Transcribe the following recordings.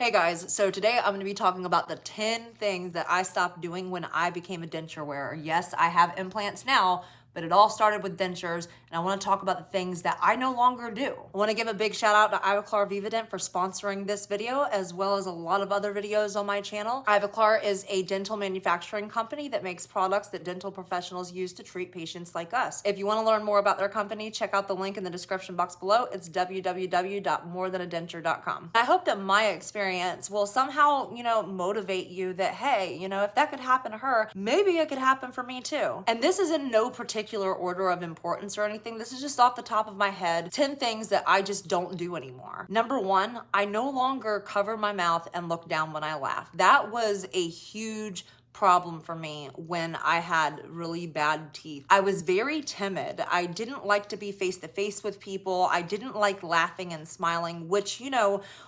Hey guys, so today I'm going to be talking about the 10 things that I stopped doing when I became a denture wearer. Yes, I have implants now, but it all started with dentures, and I want to talk about the things that I no longer do. I want to give a big shout out to Ivoclar Vivadent for sponsoring this video, as well as a lot of other videos on my channel. Ivoclar is a dental manufacturing company that makes products that dental professionals use to treat patients like us. If you want to learn more about their company, check out the link in the description box below. It's www.morethanaddenture.com. I hope that my experience will somehow, motivate you that, hey, if that could happen to her, maybe it could happen for me too. And this is in no particular order of importance or anything. This is just off the top of my head. 10 things that I just don't do anymore. Number one, I no longer cover my mouth and look down when I laugh. That was a huge problem for me when I had really bad teeth. I was very timid. I didn't like to be face to face with people. I didn't like laughing and smiling, which,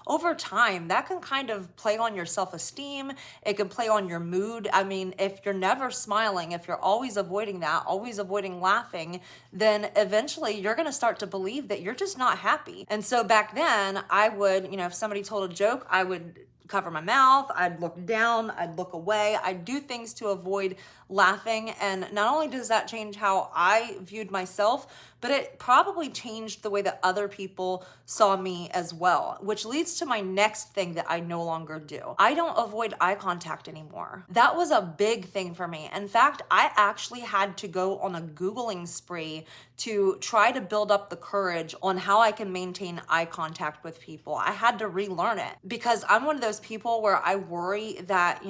over time, that can kind of play on your self-esteem. It can play on your mood. I mean, if you're never smiling, if you're always avoiding that, always avoiding laughing, then eventually you're going to start to believe that you're just not happy. And so back then, I would, if somebody told a joke, I would cover my mouth, I'd look down, I'd look away, I'd do things to avoid laughing. And not only does that change how I viewed myself, but it probably changed the way that other people saw me as well, which leads to my next thing that I no longer do. I don't avoid eye contact anymore. That was a big thing for me. In fact, I actually had to go on a Googling spree to try to build up the courage on how I can maintain eye contact with people. I had to relearn it because I'm one of those people where I worry that,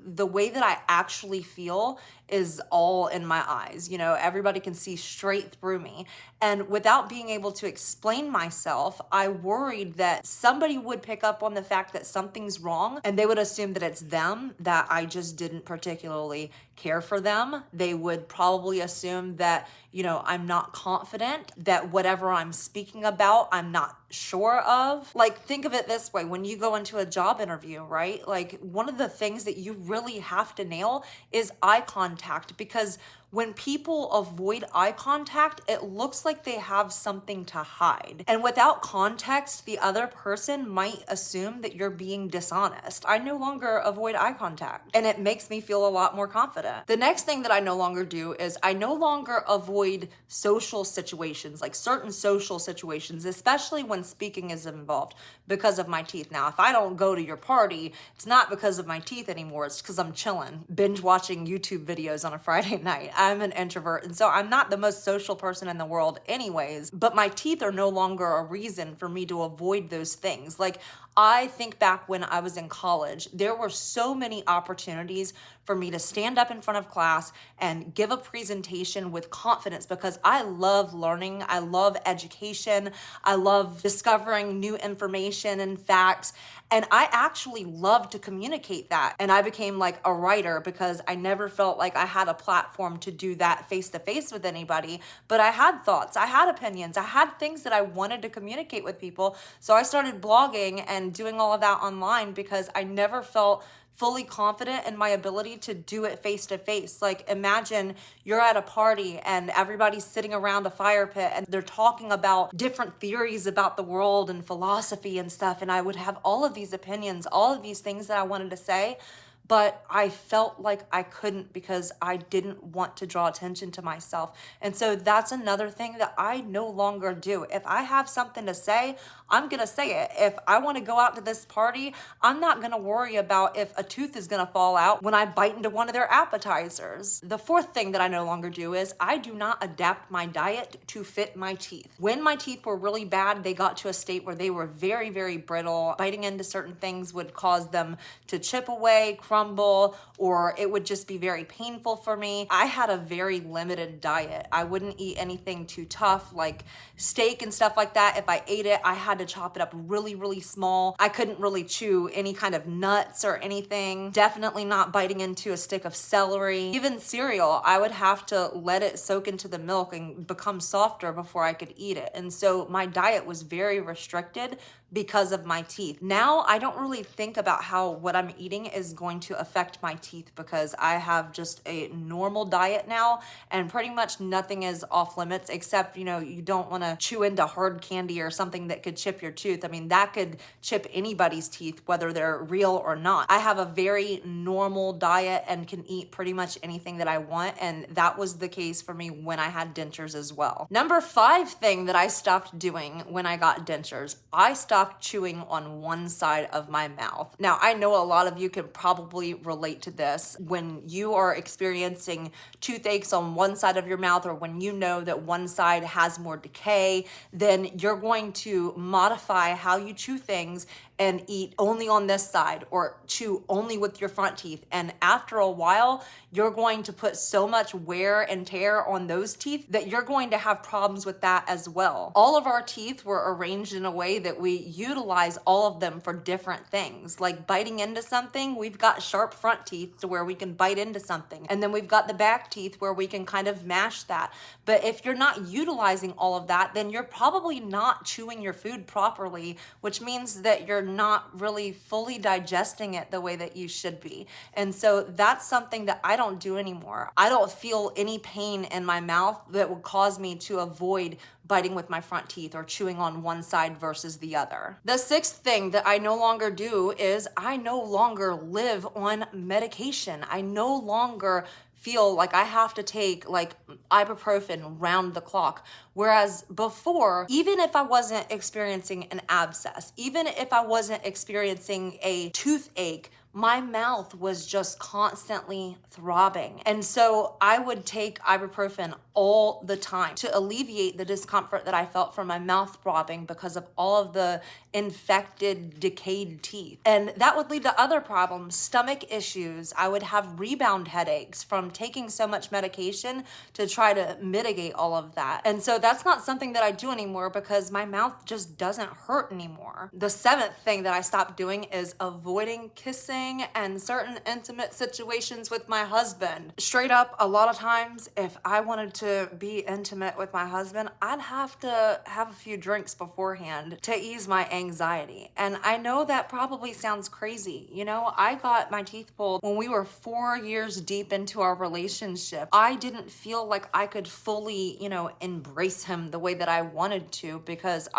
the way that I actually feel is all in my eyes. Everybody can see straight through me. And without being able to explain myself, I worried that somebody would pick up on the fact that something's wrong and they would assume that it's them, that I just didn't particularly care for them. They would probably assume that, I'm not confident, that whatever I'm speaking about, I'm not sure of. Like, think of it this way. When you go into a job interview, right? Like, one of the things that you really have to nail is eye contact, because when people avoid eye contact, it looks like they have something to hide. And without context, the other person might assume that you're being dishonest. I no longer avoid eye contact, and it makes me feel a lot more confident. The next thing that I no longer do is I no longer avoid social situations, like certain social situations, especially when speaking is involved, because of my teeth. Now, if I don't go to your party, it's not because of my teeth anymore. It's because I'm chilling, binge watching YouTube videos on a Friday night. I'm an introvert, and so I'm not the most social person in the world anyways, but my teeth are no longer a reason for me to avoid those things. Like, I think back when I was in college, there were so many opportunities for me to stand up in front of class and give a presentation with confidence, because I love learning. I love education. I love discovering new information and facts. And I actually love to communicate that. And I became like a writer because I never felt like I had a platform to do that face to face with anybody. But I had thoughts, I had opinions, I had things that I wanted to communicate with people. So I started blogging and doing all of that online because I never felt fully confident in my ability to do it face to face. Like, imagine you're at a party and everybody's sitting around a fire pit and they're talking about different theories about the world and philosophy and stuff. And I would have all of these opinions, all of these things that I wanted to say, but I felt like I couldn't because I didn't want to draw attention to myself. And so that's another thing that I no longer do. If I have something to say, I'm going to say it. If I want to go out to this party, I'm not going to worry about if a tooth is going to fall out when I bite into one of their appetizers. The fourth thing that I no longer do is I do not adapt my diet to fit my teeth. When my teeth were really bad, they got to a state where they were very, very brittle. Biting into certain things would cause them to chip away, crumble, or it would just be very painful for me. I had a very limited diet. I wouldn't eat anything too tough, like steak and stuff like that. If I ate it, I had to chop it up really, really small. I couldn't really chew any kind of nuts or anything. Definitely not biting into a stick of celery. Even cereal, I would have to let it soak into the milk and become softer before I could eat it. And so my diet was very restricted because of my teeth. Now I don't really think about how what I'm eating is going to affect my teeth because I have just a normal diet now, and pretty much nothing is off limits except, you don't want to chew into hard candy or something that could chip your tooth. I mean, that could chip anybody's teeth, whether they're real or not. I have a very normal diet and can eat pretty much anything that I want, and that was the case for me when I had dentures as well. Number 5 thing that I stopped doing when I got dentures, I stopped chewing on one side of my mouth. Now, I know a lot of you can probably relate to this. When you are experiencing toothaches on one side of your mouth, or when you know that one side has more decay, then you're going to modify how you chew things and eat only on this side or chew only with your front teeth. And after a while, you're going to put so much wear and tear on those teeth that you're going to have problems with that as well. All of our teeth were arranged in a way that we utilize all of them for different things. Like biting into something, we've got sharp front teeth to where we can bite into something. And then we've got the back teeth where we can kind of mash that. But if you're not utilizing all of that, then you're probably not chewing your food properly, which means that you're not really fully digesting it the way that you should be. And so that's something that I don't do anymore. I don't feel any pain in my mouth that would cause me to avoid biting with my front teeth or chewing on one side versus the other. The 6th thing that I no longer do is I no longer live on medication. I no longer feel like I have to take like ibuprofen round the clock. Whereas before, even if I wasn't experiencing an abscess, even if I wasn't experiencing a toothache, my mouth was just constantly throbbing. And so I would take ibuprofen all the time to alleviate the discomfort that I felt from my mouth throbbing because of all of the infected, decayed teeth. And that would lead to other problems, stomach issues. I would have rebound headaches from taking so much medication to try to mitigate all of that. And so that's not something that I do anymore because my mouth just doesn't hurt anymore. The 7th thing that I stopped doing is avoiding kissing and certain intimate situations with my husband. Straight up, a lot of times, if I wanted to be intimate with my husband, I'd have to have a few drinks beforehand to ease my anxiety. And I know that probably sounds crazy. I got my teeth pulled when we were 4 years deep into our relationship. I didn't feel like I could fully, embrace him the way that I wanted to because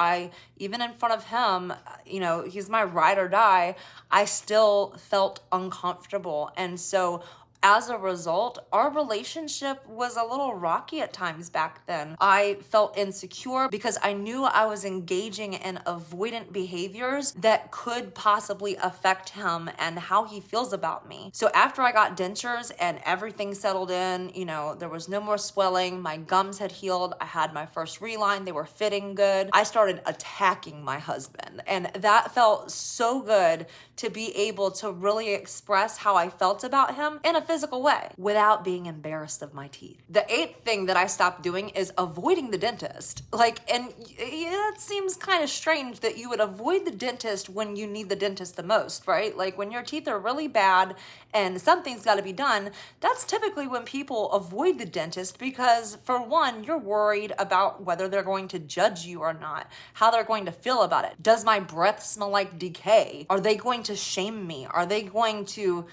even in front of him, he's my ride or die, I still felt uncomfortable. And so as a result, our relationship was a little rocky at times back then. I felt insecure because I knew I was engaging in avoidant behaviors that could possibly affect him and how he feels about me. So after I got dentures and everything settled in, there was no more swelling, my gums had healed, I had my first reline, they were fitting good, I started attacking my husband. And that felt so good to be able to really express how I felt about him in a physical way without being embarrassed of my teeth. The 8th thing that I stopped doing is avoiding the dentist. And it seems kind of strange that you would avoid the dentist when you need the dentist the most, right? Like when your teeth are really bad and something's got to be done, that's typically when people avoid the dentist because, for one, you're worried about whether they're going to judge you or not, how they're going to feel about it. Does my breath smell like decay? Are they going to shame me? Are they going to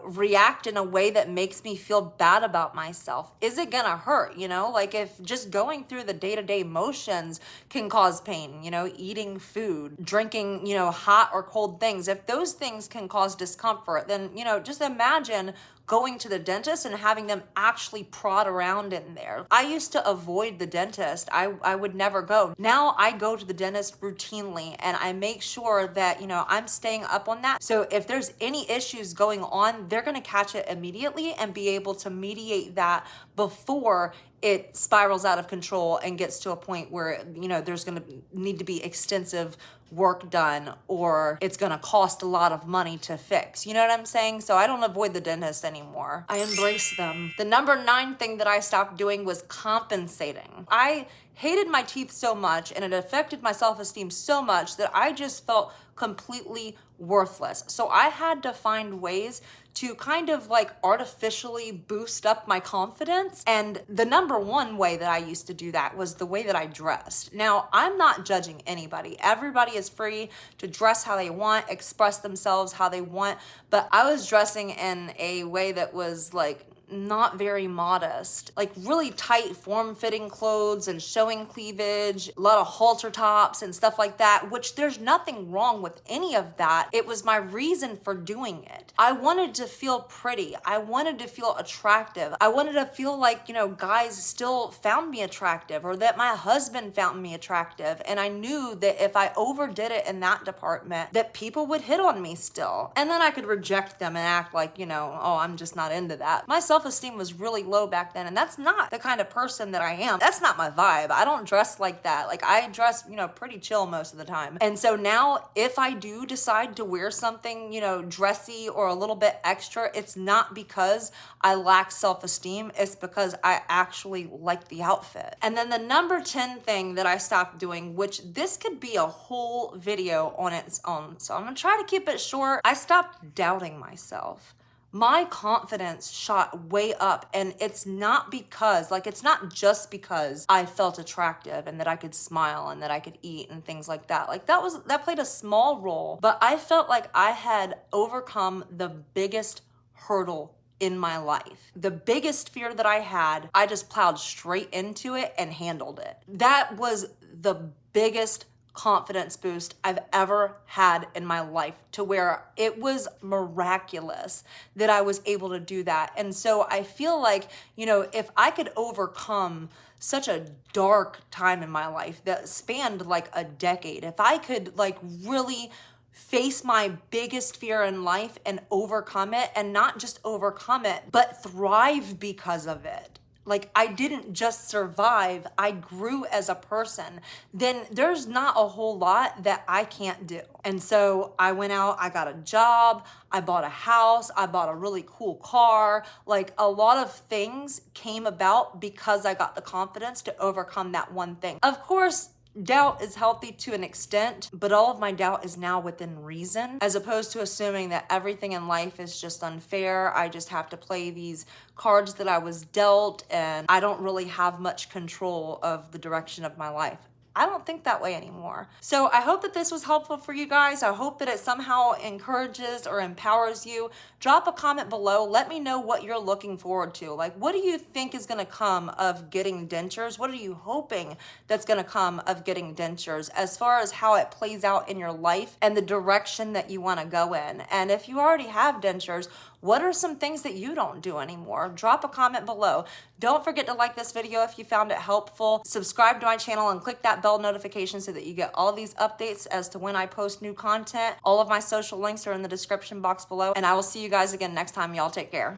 react in a way that makes me feel bad about myself? Is it gonna hurt? If just going through the day-to-day motions can cause pain, eating food, drinking, hot or cold things, if those things can cause discomfort, then, just imagine going to the dentist and having them actually prod around in there. I used to avoid the dentist. I would never go. Now I go to the dentist routinely and I make sure that, I'm staying up on that. So if there's any issues going on, they're going to catch it immediately and be able to mediate that before it spirals out of control and gets to a point where, there's going to need to be extensive work done or it's going to cost a lot of money to fix. You know what I'm saying? So I don't avoid the dentist anymore. I embrace them. The number 9 thing that I stopped doing was compensating. I hated my teeth so much and it affected my self-esteem so much that I just felt completely worthless. So I had to find ways to kind of like artificially boost up my confidence. And the number one way that I used to do that was the way that I dressed. Now, I'm not judging anybody. Everybody is free to dress how they want, express themselves how they want, but I was dressing in a way that was like not very modest, like really tight form-fitting clothes and showing cleavage, a lot of halter tops and stuff like that, which there's nothing wrong with any of that. It was my reason for doing it. I wanted to feel pretty. I wanted to feel attractive. I wanted to feel like, you know, guys still found me attractive or that my husband found me attractive. And I knew that if I overdid it in that department, that people would hit on me still. And then I could reject them and act like, you know, oh, I'm just not into that. My self-esteem was really low back then, and that's not the kind of person that I am. That's not my vibe. I don't dress like that. Like, I dress, you know, pretty chill most of the time. And so now if I do decide to wear something, you know, dressy or a little bit extra, it's not because I lack self-esteem. It's because I actually like the outfit. And then the number 10 thing that I stopped doing, which this could be a whole video on its own, so I'm gonna try to keep it short. I stopped doubting myself. My confidence shot way up, and it's not because, like, it's not just because I felt attractive and that I could smile and that I could eat and things like that. Like, that played a small role, but I felt like I had overcome the biggest hurdle in my life. The biggest fear that I had, I just plowed straight into it and handled it. That was the biggest confidence boost I've ever had in my life, to where it was miraculous that I was able to do that. And so I feel like, you know, if I could overcome such a dark time in my life that spanned like a decade, if I could like really face my biggest fear in life and overcome it, and not just overcome it, but thrive because of it. Like, I didn't just survive, I grew as a person, then there's not a whole lot that I can't do. And so I went out, I got a job, I bought a house, I bought a really cool car. Like, a lot of things came about because I got the confidence to overcome that one thing. Of course, doubt is healthy to an extent, but all of my doubt is now within reason, as opposed to assuming that everything in life is just unfair. I just have to play these cards that I was dealt, and I don't really have much control of the direction of my life. I don't think that way anymore. So I hope that this was helpful for you guys. I hope that it somehow encourages or empowers you. Drop a comment below. Let me know what you're looking forward to. Like, what do you think is gonna come of getting dentures? What are you hoping that's gonna come of getting dentures, as far as how it plays out in your life and the direction that you wanna go in? And if you already have dentures, what are some things that you don't do anymore? Drop a comment below. Don't forget to like this video if you found it helpful. Subscribe to my channel and click that bell notification so that you get all these updates as to when I post new content. All of my social links are in the description box below, and I will see you guys again next time. Y'all take care.